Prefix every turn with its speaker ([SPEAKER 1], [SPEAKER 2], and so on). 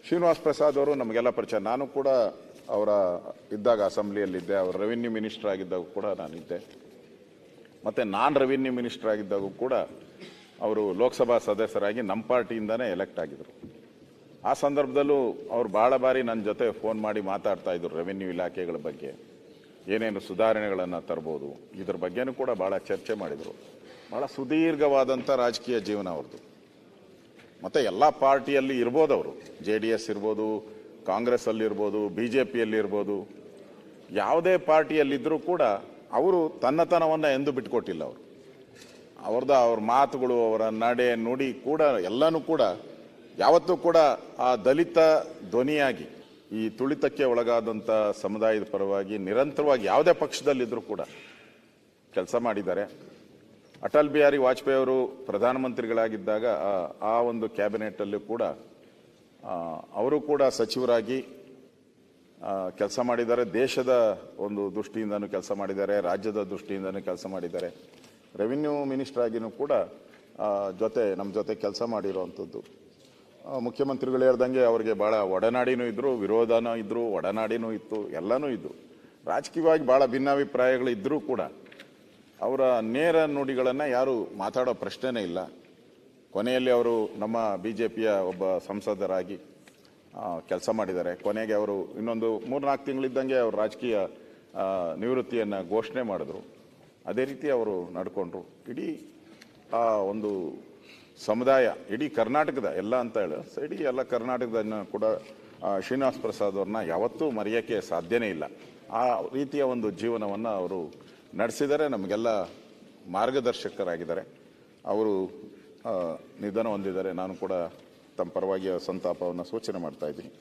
[SPEAKER 1] ಶ್ರೀನಿವಾಸ್ ಪ್ರಸಾದ್ ಅವರು ನಮಗೆಲ್ಲ ಪರಿಚಯ. ನಾನು ಕೂಡ ಅವರ ಇದ್ದಾಗ ಅಸೆಂಬ್ಲಿಯಲ್ಲಿದ್ದೆ, ಅವರು ರೆವಿನ್ಯೂ ಮಿನಿಸ್ಟರ್ ಆಗಿದ್ದಾಗ ಕೂಡ ನಾನಿದ್ದೆ. ಮತ್ತು ನಾನು ರೆವಿನ್ಯೂ ಮಿನಿಸ್ಟರ್ ಆಗಿದ್ದಾಗೂ ಕೂಡ ಅವರು ಲೋಕಸಭಾ ಸದಸ್ಯರಾಗಿ ನಮ್ಮ ಪಾರ್ಟಿಯಿಂದನೇ ಎಲೆಕ್ಟ್ ಆಗಿದ್ದರು. ಆ ಸಂದರ್ಭದಲ್ಲೂ ಅವರು ಭಾಳ ಬಾರಿ ನನ್ನ ಜೊತೆ ಫೋನ್ ಮಾಡಿ ಮಾತಾಡ್ತಾ ಇದ್ರು ರೆವಿನ್ಯೂ ಇಲಾಖೆಗಳ ಬಗ್ಗೆ, ಏನೇನು ಸುಧಾರಣೆಗಳನ್ನು ತರ್ಬೋದು, ಇದ್ರ ಬಗ್ಗೆನೂ ಕೂಡ ಭಾಳ ಚರ್ಚೆ ಮಾಡಿದರು. ಭಾಳ ಸುದೀರ್ಘವಾದಂಥ ರಾಜಕೀಯ ಜೀವನ ಅವ್ರದ್ದು. ಮತ್ತು ಎಲ್ಲ ಪಾರ್ಟಿಯಲ್ಲಿ ಇರ್ಬೋದು, ಅವರು JDS ಇರ್ಬೋದು, ಕಾಂಗ್ರೆಸ್ಸಲ್ಲಿರ್ಬೋದು, BJPಯಲ್ಲಿರ್ಬೋದು, ಯಾವುದೇ ಪಾರ್ಟಿಯಲ್ಲಿದ್ದರೂ ಕೂಡ ಅವರು ತನ್ನತನವನ್ನು ಎಂದೂ ಬಿಟ್ಕೊಟ್ಟಿಲ್ಲ. ಅವ್ರ ಮಾತುಗಳು, ಅವರ ನಡೆ ನುಡಿ ಕೂಡ ಎಲ್ಲನೂ ಕೂಡ ಯಾವತ್ತೂ ಕೂಡ ಆ ದಲಿತ ಧ್ವನಿಯಾಗಿ ಈ ತುಳಿತಕ್ಕೆ ಒಳಗಾದಂಥ ಸಮುದಾಯದ ಪರವಾಗಿ ನಿರಂತರವಾಗಿ ಯಾವುದೇ ಪಕ್ಷದಲ್ಲಿದ್ದರೂ ಕೂಡ ಕೆಲಸ ಮಾಡಿದ್ದಾರೆ. ಅಟಲ್ ಬಿಹಾರಿ ವಾಜಪೇಯಿ ಅವರು ಪ್ರಧಾನಮಂತ್ರಿಗಳಾಗಿದ್ದಾಗ ಆ ಒಂದು ಕ್ಯಾಬಿನೆಟಲ್ಲೂ ಕೂಡ ಅವರು ಕೂಡ ಸಚಿವರಾಗಿ ಕೆಲಸ ಮಾಡಿದ್ದಾರೆ. ದೇಶದ ಒಂದು ದೃಷ್ಟಿಯಿಂದನೂ ಕೆಲಸ ಮಾಡಿದ್ದಾರೆ, ರಾಜ್ಯದ ದೃಷ್ಟಿಯಿಂದನೂ ಕೆಲಸ ಮಾಡಿದ್ದಾರೆ. ರೆವಿನ್ಯೂ ಮಿನಿಸ್ಟರ್ ಆಗಿನೂ ಕೂಡ ನಮ್ಮ ಜೊತೆ ಕೆಲಸ ಮಾಡಿರೋವಂಥದ್ದು. ಮುಖ್ಯಮಂತ್ರಿಗಳು ಹೇಳ್ದಂಗೆ ಅವರಿಗೆ ಭಾಳ ಒಡನಾಡಿನೂ ಇದ್ದರು, ವಿರೋಧನೂ ಇದ್ದರು, ಒಡನಾಡಿನೂ ಇತ್ತು, ಎಲ್ಲನೂ ಇದ್ದು. ರಾಜಕೀಯವಾಗಿ ಭಾಳ ಭಿನ್ನಾಭಿಪ್ರಾಯಗಳು ಇದ್ದರೂ ಕೂಡ ಅವರ ನೇರ ನುಡಿಗಳನ್ನು ಯಾರು ಮಾತಾಡೋ ಪ್ರಶ್ನೆನೇ ಇಲ್ಲ. ಕೊನೆಯಲ್ಲಿ ಅವರು ನಮ್ಮ BJPಯ ಒಬ್ಬ ಸಂಸದರಾಗಿ ಕೆಲಸ ಮಾಡಿದ್ದಾರೆ. ಕೊನೆಗೆ ಅವರು ಇನ್ನೊಂದು 3-4 ತಿಂಗಳಿದ್ದಂಗೆ ಅವರು ರಾಜಕೀಯ ನಿವೃತ್ತಿಯನ್ನು ಘೋಷಣೆ ಮಾಡಿದ್ರು. ಅದೇ ರೀತಿ ಅವರು ನಡ್ಕೊಂಡ್ರು. ಇಡೀ ಆ ಒಂದು ಸಮುದಾಯ, ಇಡೀ ಕರ್ನಾಟಕದ ಎಲ್ಲ ಅಂತ ಹೇಳಿ ಇಡೀ ಎಲ್ಲ ಕರ್ನಾಟಕದನ್ನು ಕೂಡ ಶ್ರೀನಿವಾಸ್ ಪ್ರಸಾದ್ ಅವ್ರನ್ನ ಯಾವತ್ತೂ ಮರೆಯೋಕ್ಕೆ ಸಾಧ್ಯನೇ ಇಲ್ಲ. ಆ ರೀತಿಯ ಒಂದು ಜೀವನವನ್ನು ಅವರು ನಡೆಸಿದರೆ, ನಮಗೆಲ್ಲ ಮಾರ್ಗದರ್ಶಕರಾಗಿದ್ದಾರೆ. ಅವರು ನಿಧನ ಹೊಂದಿದ್ದಾರೆ. ನಾನು ಕೂಡ ತಮ್ಮ ಪರವಾಗಿ ಸಂತಾಪವನ್ನು ಸೂಚನೆ ಮಾಡ್ತಾ ಇದ್ದೀನಿ.